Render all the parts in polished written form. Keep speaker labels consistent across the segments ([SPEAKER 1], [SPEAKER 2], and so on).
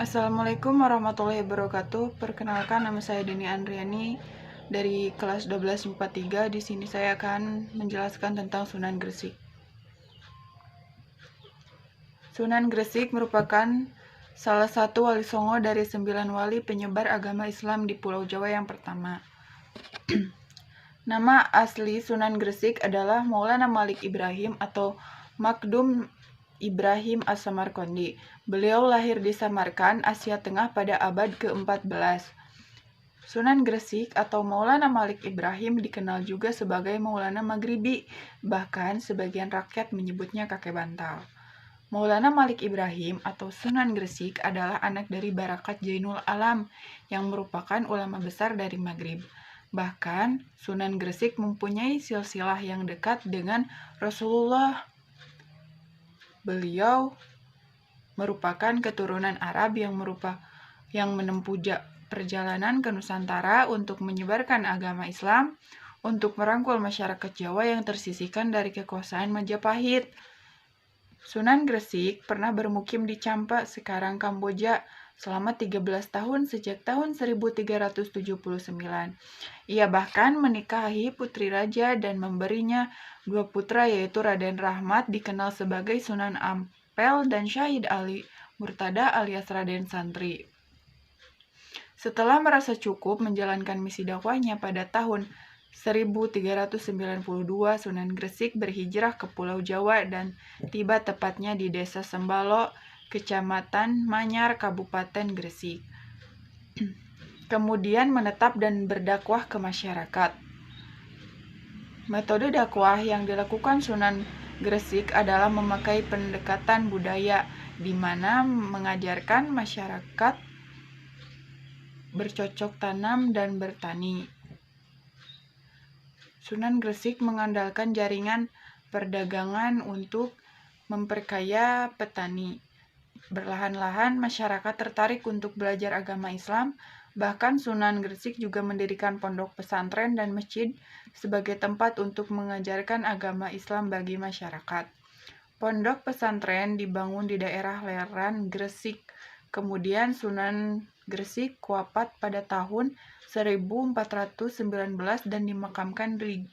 [SPEAKER 1] Assalamualaikum warahmatullahi wabarakatuh. Perkenalkan, nama saya Dini Andriani dari kelas 12 IPA 3. Di sini saya akan menjelaskan tentang Sunan Gresik. Sunan Gresik merupakan salah satu wali songo dari 9 wali penyebar agama Islam di Pulau Jawa yang pertama. Nama asli Sunan Gresik adalah Maulana Malik Ibrahim atau Makdum Ibrahim As-Samarqandi. Beliau lahir di Samarkand, Asia Tengah pada abad ke-14. Sunan Gresik atau Maulana Malik Ibrahim dikenal juga sebagai Maulana Maghribi, bahkan sebagian rakyat menyebutnya kakek bantal. Maulana Malik Ibrahim atau Sunan Gresik adalah anak dari Barakat Jainul Alam yang merupakan ulama besar dari Maghrib. Bahkan Sunan Gresik mempunyai silsilah yang dekat dengan Rasulullah. Beliau merupakan keturunan Arab yang menempuh perjalanan ke Nusantara untuk menyebarkan agama Islam, untuk merangkul masyarakat Jawa yang tersisihkan dari kekuasaan Majapahit. Sunan Gresik pernah bermukim di Champa, sekarang Kamboja, selama 13 tahun sejak tahun 1379. Ia bahkan menikahi putri raja dan memberinya 2 putra, yaitu Raden Rahmat dikenal sebagai Sunan Ampel dan Syahid Ali Murtada alias Raden Santri. Setelah merasa cukup menjalankan misi dakwahnya pada tahun 1392, Sunan Gresik berhijrah ke Pulau Jawa dan tiba tepatnya di Desa Sembalo, Kecamatan Manyar, Kabupaten Gresik. Kemudian menetap dan berdakwah ke masyarakat. Metode dakwah yang dilakukan Sunan Gresik adalah memakai pendekatan budaya, di mana mengajarkan masyarakat bercocok tanam dan bertani. Sunan Gresik mengandalkan jaringan perdagangan untuk memperkaya petani. Berlahan-lahan masyarakat tertarik untuk belajar agama Islam. Bahkan Sunan Gresik juga mendirikan pondok pesantren dan masjid sebagai tempat untuk mengajarkan agama Islam bagi masyarakat. Pondok pesantren dibangun di daerah Leran, Gresik. Kemudian Sunan Gresik wafat pada tahun 1419 dan dimakamkan di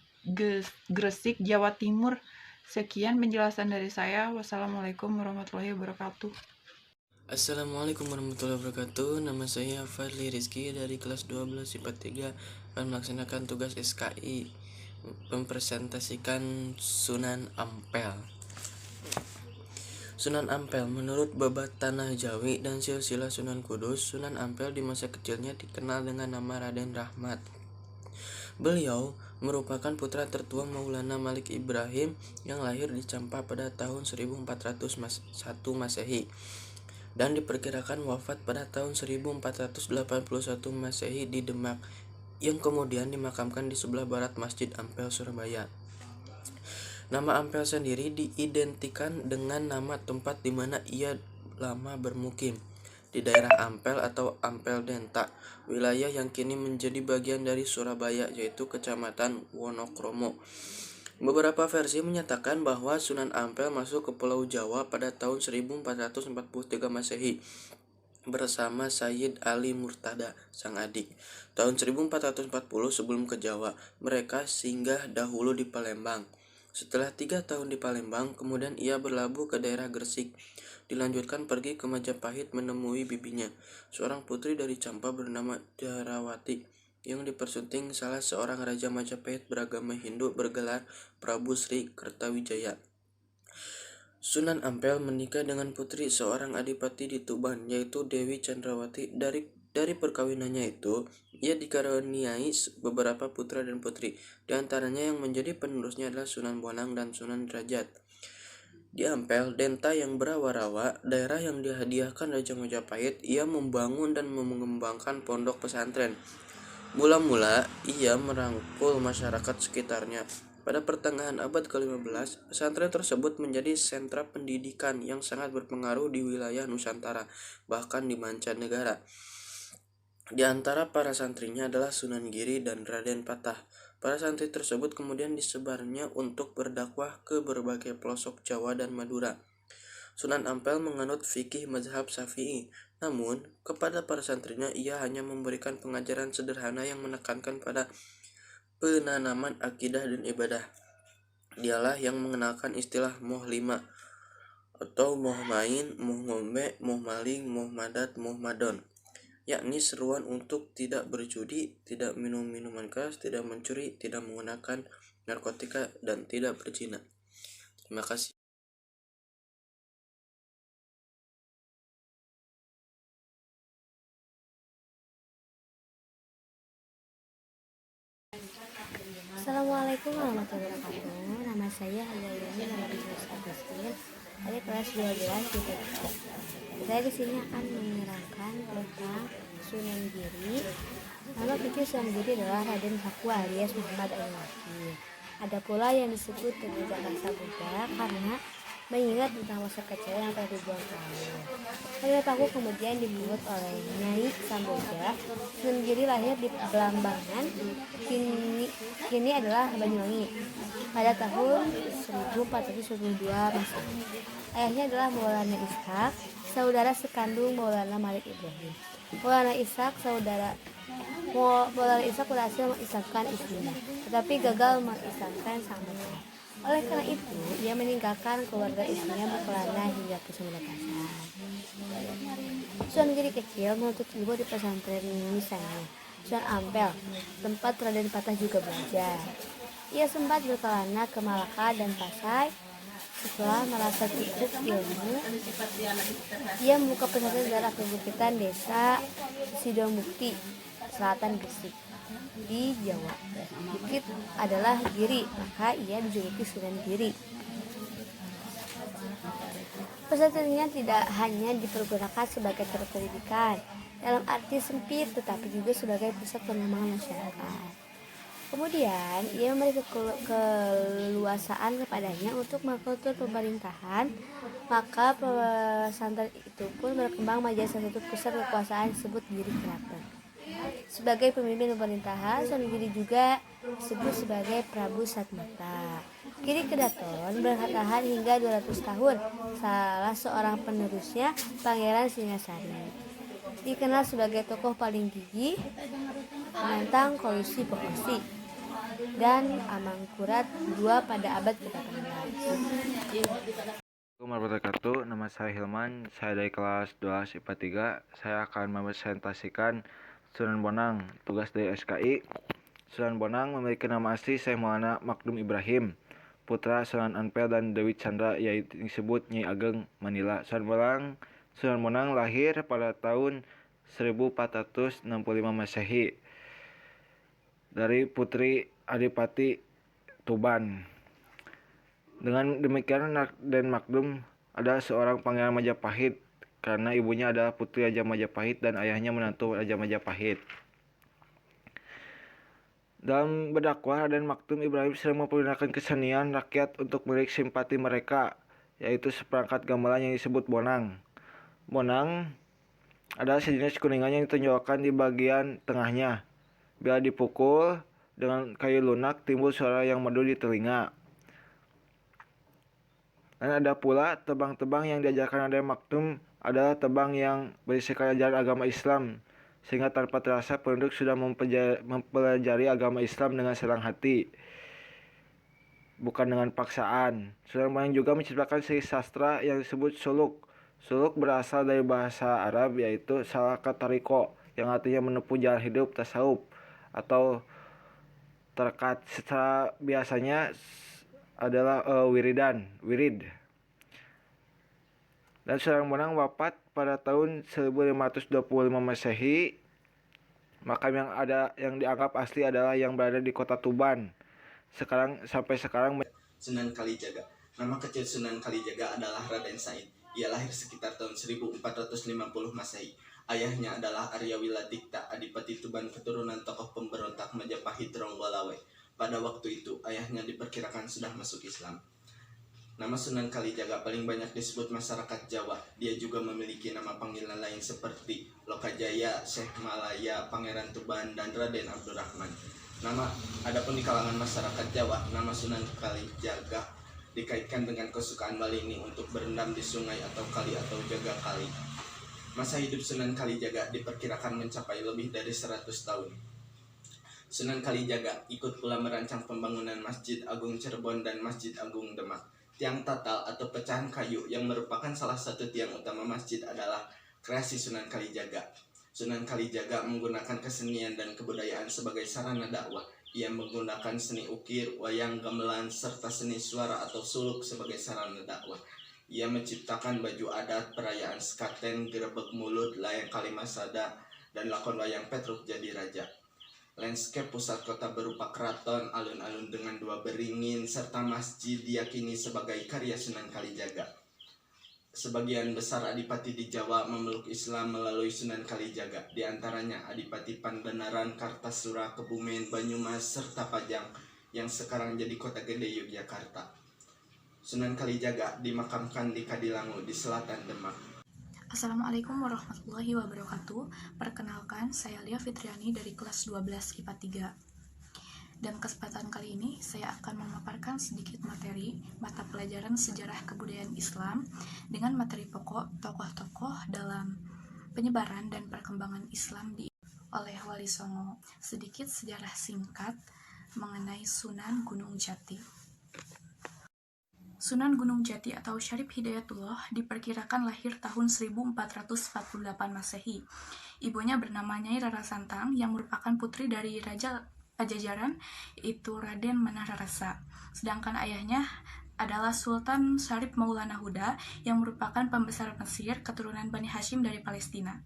[SPEAKER 1] Gresik, Jawa Timur. Sekian penjelasan dari saya. Wassalamualaikum warahmatullahi wabarakatuh.
[SPEAKER 2] Assalamualaikum warahmatullahi wabarakatuh. Nama saya Fadli Rizky dari kelas 12 IPA 3 akan melaksanakan tugas SKI mempresentasikan Sunan Ampel. Sunan Ampel menurut Babat Tanah Jawi dan silsilah Sunan Kudus, Sunan Ampel di masa kecilnya dikenal dengan nama Raden Rahmat. Beliau merupakan putra tertua Maulana Malik Ibrahim yang lahir di Champa pada tahun 1401 Masehi dan diperkirakan wafat pada tahun 1481 Masehi di Demak, yang kemudian dimakamkan di sebelah barat Masjid Ampel, Surabaya. Nama Ampel sendiri diidentikan dengan nama tempat di mana ia lama bermukim, di daerah Ampel atau Ampel Denta, wilayah yang kini menjadi bagian dari Surabaya, yaitu Kecamatan Wonokromo. Beberapa versi menyatakan bahwa Sunan Ampel masuk ke Pulau Jawa pada tahun 1443 Masehi bersama Sayyid Ali Murtada, sang adik. Tahun 1440 sebelum ke Jawa, mereka singgah dahulu di Palembang. Setelah 3 tahun di Palembang, kemudian ia berlabuh ke daerah Gresik. Dilanjutkan pergi ke Majapahit menemui bibinya, seorang putri dari Champa bernama Darawati, yang dipersunting salah seorang raja Majapahit beragama Hindu bergelar Prabu Sri Kertawijaya. Sunan Ampel menikah dengan putri seorang adipati di Tuban, yaitu Dewi Chandrawati. Dari perkawinannya itu, ia dikaruniai beberapa putra dan putri. Di antaranya yang menjadi penerusnya adalah Sunan Bonang dan Sunan Derajat. Di Ampel, Denta yang berawa-rawa, daerah yang dihadiahkan Raja Majapahit, ia membangun dan mengembangkan pondok pesantren. Mula-mula, ia merangkul masyarakat sekitarnya. Pada pertengahan abad ke-15, pesantren tersebut menjadi sentra pendidikan yang sangat berpengaruh di wilayah Nusantara, bahkan di mancanegara. Di antara para santrinya adalah Sunan Giri dan Raden Patah. Para santri tersebut kemudian disebarnya untuk berdakwah ke berbagai pelosok Jawa dan Madura. Sunan Ampel menganut fikih mazhab Syafi'i, namun kepada para santrinya ia hanya memberikan pengajaran sederhana yang menekankan pada penanaman akidah dan ibadah. Dialah yang mengenalkan istilah moh lima atau moh main, moh ngombe, moh maling, moh madat, moh madon, yakni seruan untuk tidak berjudi, tidak minum minuman keras, tidak mencuri, tidak menggunakan narkotika, dan tidak berzina. Terima kasih.
[SPEAKER 3] Assalamualaikum warahmatullahi wabarakatuh. Nama saya Hayayani Nurul dari kelas 12 di TK. Saya di sini akan menerangkan tentang Sunan Giri. Nama kecil Sunan Giri adalah Raden Haku alias Muhammad Al-Wakil. Ada pula yang disebut dengan Jakasa Buddha karena mengingat tentang masa kecil yang telah dibuang tahun. Raden Haku kemudian dibuat oleh Nyai Samboja. Sunan Giri lahir di Belambangan, kini adalah Banyuwangi, pada tahun 1422 Masehi. Ayahnya adalah Maulana Ishak, saudara sekandung Maulana Malik Ibrahim. Maulana Ishak berhasil mengislamkan istrinya, tetapi gagal mengislamkan sang putra. Oleh karena itu, ia meninggalkan keluarga istrinya berkelana hingga ke Sunda Pasar. Sunan Giri kecil menuntut ilmu di pesantren misalnya Sunan Ampel, tempat Raden Patah juga belajar. Ia sempat berkelana ke Malaka dan Pasai. Setelah merasa cukup ilmu, ia membuka pesantren daerah perbukitan desa Sidomukti, selatan Gresik, di Jawa. Bukit adalah Giri, maka ia dijuluki Sunan Giri. Pesantrennya tidak hanya dipergunakan sebagai tempat pendidikan dalam arti sempit, tetapi juga sebagai pusat pengembangan masyarakat. Kemudian, ia memberi keleluasaan kepadanya untuk mengatur pemerintahan, maka pesantren itu pun berkembang menjadi salah satu pusat kekuasaan disebut Giri Keraton. Sebagai pemimpin pemerintahan, Sunan Giri juga disebut sebagai Prabu Satmata. Giri Keraton bertahan hingga 200 tahun. Salah seorang penerusnya, Pangeran Singasari, dikenal sebagai tokoh paling gigih menentang kolusi Bokosi dan Amangkurat II pada abad ke-18.
[SPEAKER 4] Assalamualaikum warahmatullahi wabarakatuh. Nama saya Hilman, saya dari kelas 12 IPA 3. Saya akan mempresentasikan Sunan Bonang, tugas dari SKI. Sunan Bonang memiliki nama asli Syekh Maulana Makdum Ibrahim, putra Sunan Ampel dan Dewi Chandra, yaitu disebut Nyai Ageng Manila. Sunan Bonang lahir pada tahun 1465 Masehi dari putri Adipati Tuban. Dengan demikian, Raden Makdum adalah seorang pangeran Majapahit karena ibunya adalah putri Raja Majapahit dan ayahnya menantu Raja Majapahit. Dalam berdakwah, Raden Makdum Ibrahim sering mempergunakan kesenian rakyat untuk menarik simpati mereka, yaitu seperangkat gamelan yang disebut bonang. Bonang adalah sejenis kuningan yang ditonjolkan di bagian tengahnya. Bila dipukul dengan kayu lunak, timbul suara yang merdu di telinga. Dan ada pula tebang-tebang yang diajarkan Raden Makdum adalah tebang yang berisikan ajaran agama Islam, sehingga tanpa terasa penduduk sudah mempelajari agama Islam dengan senang hati, bukan dengan paksaan. Sunan Bonang juga menciptakan seni sastra yang disebut suluk. Suluk berasal dari bahasa Arab, yaitu salaka tariko, yang artinya menempuh jalan hidup tasawuf atau terkat. Secara biasanya adalah wirid. Dan Sunan Bonang wafat pada tahun 1525 Masehi. Makam yang dianggap asli adalah yang berada di kota Tuban. Sampai sekarang
[SPEAKER 5] Sunan Kalijaga. Nama kecil Sunan Kalijaga adalah Raden Said. Ia lahir sekitar tahun 1450 Masehi. Ayahnya adalah Arya Wiladikta, Adipati Tuban, keturunan tokoh pemberontak Majapahit Ronggolawe. Pada waktu itu, ayahnya diperkirakan sudah masuk Islam. Nama Sunan Kalijaga paling banyak disebut masyarakat Jawa. Dia juga memiliki nama panggilan lain seperti Lokajaya, Syekh Malaya, Pangeran Tuban, dan Raden Abdurrahman. Adapun di kalangan masyarakat Jawa, nama Sunan Kalijaga dikaitkan dengan kesukaan Walini untuk berendam di sungai atau kali atau jaga kali. Masa hidup Sunan Kalijaga diperkirakan mencapai lebih dari 100 tahun. Sunan Kalijaga ikut pula merancang pembangunan Masjid Agung Cirebon dan Masjid Agung Demak. Tiang tatal atau pecahan kayu yang merupakan salah satu tiang utama masjid adalah kreasi Sunan Kalijaga. Sunan Kalijaga menggunakan kesenian dan kebudayaan sebagai sarana dakwah. Ia menggunakan seni ukir, wayang, gamelan, serta seni suara atau suluk sebagai sarana dakwah. Ia menciptakan baju adat, perayaan sekaten, gerebek mulut, layang kalimasada, dan lakon wayang Petruk Jadi Raja. Landscape pusat kota berupa keraton, alun-alun dengan 2 beringin, serta masjid diyakini sebagai karya Sunan Kalijaga. Sebagian besar adipati di Jawa memeluk Islam melalui Sunan Kalijaga, di antaranya Adipati Panbenaran, Kartasura, Kebumen, Banyumas, serta Pajang yang sekarang jadi kota gede Yogyakarta. Sunan Kalijaga dimakamkan di Kadilangu di selatan Demak.
[SPEAKER 6] Assalamualaikum warahmatullahi wabarakatuh. Perkenalkan, saya Lia Fitriani dari kelas 12 IPA 3. Dalam kesempatan kali ini, saya akan memaparkan sedikit materi mata pelajaran sejarah kebudayaan Islam dengan materi pokok tokoh-tokoh dalam penyebaran dan perkembangan Islam oleh Wali Songo. Sedikit sejarah singkat mengenai Sunan Gunung Jati. Sunan Gunung Jati atau Syarif Hidayatullah diperkirakan lahir tahun 1448 Masehi. Ibunya bernama Nyai Rara Santang yang merupakan putri dari Raja Pajajaran, yaitu Raden Manararasa. Sedangkan ayahnya adalah Sultan Syarif Maulana Huda yang merupakan pembesar Mesir keturunan Bani Hashim dari Palestina.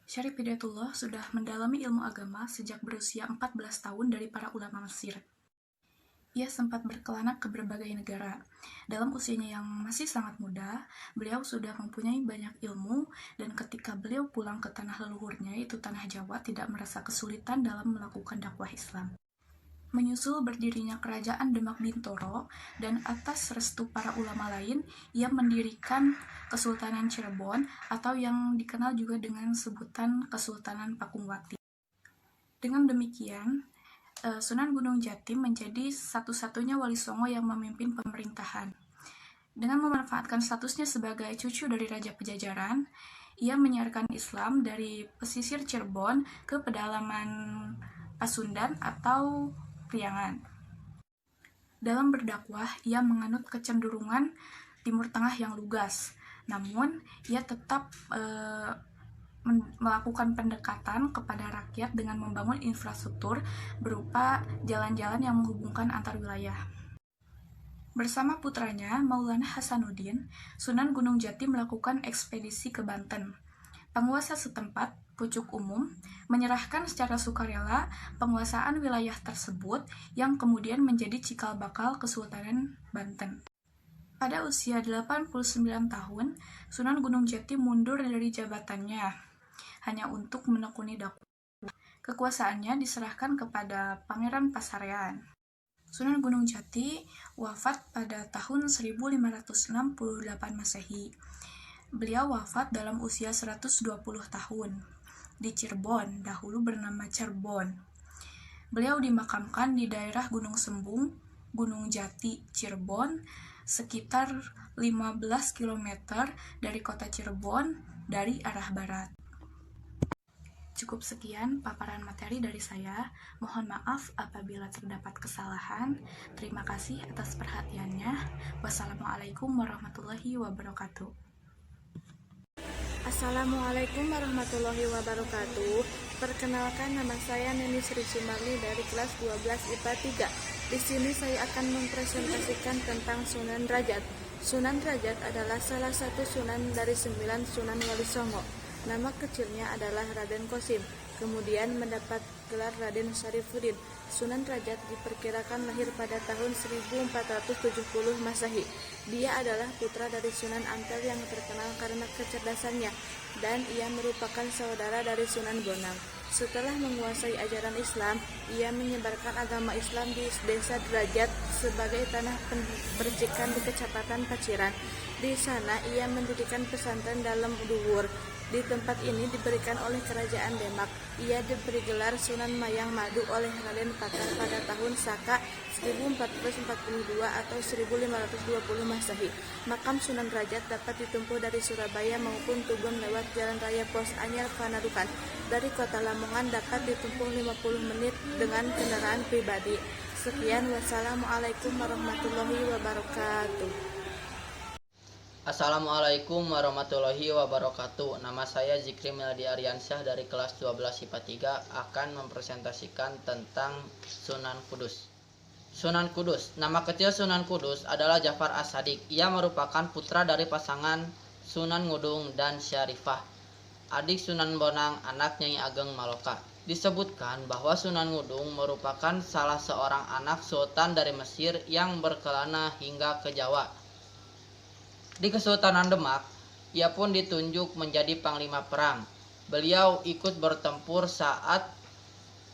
[SPEAKER 6] Syarif Hidayatullah sudah mendalami ilmu agama sejak berusia 14 tahun dari para ulama Mesir. Ia sempat berkelana ke berbagai negara. Dalam usianya yang masih sangat muda, beliau sudah mempunyai banyak ilmu, dan ketika beliau pulang ke tanah leluhurnya, yaitu tanah Jawa, tidak merasa kesulitan dalam melakukan dakwah Islam. Menyusul berdirinya kerajaan Demak Bintoro, dan atas restu para ulama lain, ia mendirikan Kesultanan Cirebon, atau yang dikenal juga dengan sebutan Kesultanan Pakuwati. Dengan demikian, Sunan Gunung Jati menjadi satu-satunya wali songo yang memimpin pemerintahan. Dengan memanfaatkan statusnya sebagai cucu dari Raja Pajajaran, ia menyiarkan Islam dari pesisir Cirebon ke pedalaman Pasundan atau Priangan. Dalam berdakwah, ia menganut kecenderungan Timur Tengah yang lugas, namun ia tetap melakukan pendekatan kepada rakyat dengan membangun infrastruktur berupa jalan-jalan yang menghubungkan antar wilayah. Bersama putranya, Maulana Hasanuddin, Sunan Gunung Jati melakukan ekspedisi ke Banten. Penguasa setempat, Pucuk Umum, menyerahkan secara sukarela penguasaan wilayah tersebut yang kemudian menjadi cikal bakal Kesultanan Banten. Pada usia 89 tahun, Sunan Gunung Jati mundur dari jabatannya hanya untuk menekuni dakwah. Kekuasaannya diserahkan kepada Pangeran Pasarean. Sunan Gunung Jati wafat pada tahun 1568 Masehi. Beliau wafat dalam usia 120 tahun di Cirebon, dahulu bernama Cirebon. Beliau dimakamkan di daerah Gunung Sembung, Gunung Jati, Cirebon, sekitar 15 km dari kota Cirebon dari arah barat. Cukup sekian paparan materi dari saya. Mohon maaf apabila terdapat kesalahan. Terima kasih atas perhatiannya. Wassalamualaikum warahmatullahi wabarakatuh.
[SPEAKER 7] Assalamualaikum warahmatullahi wabarakatuh. Perkenalkan, nama saya Neni Sri Sumarli dari kelas 12 IPA 3. Di sini saya akan mempresentasikan tentang Sunan Derajat. Sunan Derajat adalah salah satu sunan dari 9 Sunan Wali Songo. Nama kecilnya adalah Raden Kosim, kemudian mendapat gelar Raden Syarifuddin. Sunan Derajat diperkirakan lahir pada tahun 1470 Masehi. Dia adalah putra dari Sunan Ampel yang terkenal karena kecerdasannya, dan ia merupakan saudara dari Sunan Bonang. Setelah menguasai ajaran Islam, ia menyebarkan agama Islam di desa Derajat sebagai tanah percikan di Kecamatan Paciran. Di sana ia mendirikan pesantren dalam Duwur. Di tempat ini diberikan oleh Kerajaan Demak. Ia diberi gelar Sunan Mayang Madu oleh Raden Patah pada tahun Saka 1442 atau 1520 Masehi. Makam Sunan Derajat dapat ditempuh dari Surabaya maupun Tugun lewat Jalan Raya Pos Anyar Panarukan. Dari Kota Lamongan dapat ditempuh 50 menit dengan kendaraan pribadi. Sekian, wassalamualaikum warahmatullahi wabarakatuh.
[SPEAKER 8] Assalamualaikum warahmatullahi wabarakatuh. Nama saya Zikri Meldi Aryansyah dari kelas 12 IPA 3 akan mempresentasikan tentang Sunan Kudus. Sunan Kudus. Nama kecil Sunan Kudus adalah Jafar As-Sadiq. Ia merupakan putra dari pasangan Sunan Ngudung dan Syarifah, adik Sunan Bonang, anak Nyai Ageng Maloka. Disebutkan bahwa Sunan Ngudung merupakan salah seorang anak sultan dari Mesir yang berkelana hingga ke Jawa. Di Kesultanan Demak, ia pun ditunjuk menjadi panglima perang. Beliau ikut bertempur saat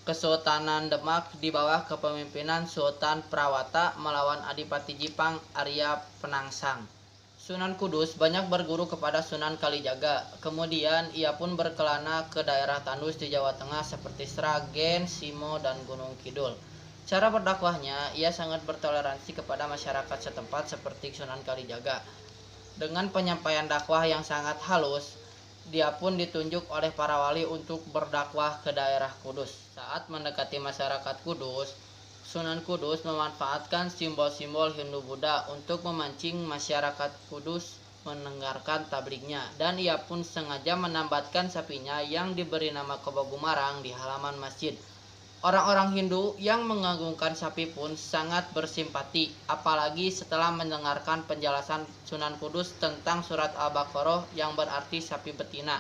[SPEAKER 8] Kesultanan Demak di bawah kepemimpinan Sultan Prawata melawan Adipati Jipang Arya Penangsang. Sunan Kudus banyak berguru kepada Sunan Kalijaga. Kemudian ia pun berkelana ke daerah tandus di Jawa Tengah seperti Sragen, Simo, dan Gunung Kidul. Cara berdakwahnya, ia sangat bertoleransi kepada masyarakat setempat seperti Sunan Kalijaga. Dengan penyampaian dakwah yang sangat halus, dia pun ditunjuk oleh para wali untuk berdakwah ke daerah Kudus. Saat mendekati masyarakat Kudus, Sunan Kudus memanfaatkan simbol-simbol Hindu-Buddha untuk memancing masyarakat Kudus mendengarkan tablignya, dan ia pun sengaja menambatkan sapinya yang diberi nama Kobo Gumarang di halaman masjid. Orang-orang Hindu yang mengagungkan sapi pun sangat bersimpati, apalagi setelah mendengarkan penjelasan Sunan Kudus tentang surat Al-Baqarah yang berarti sapi betina.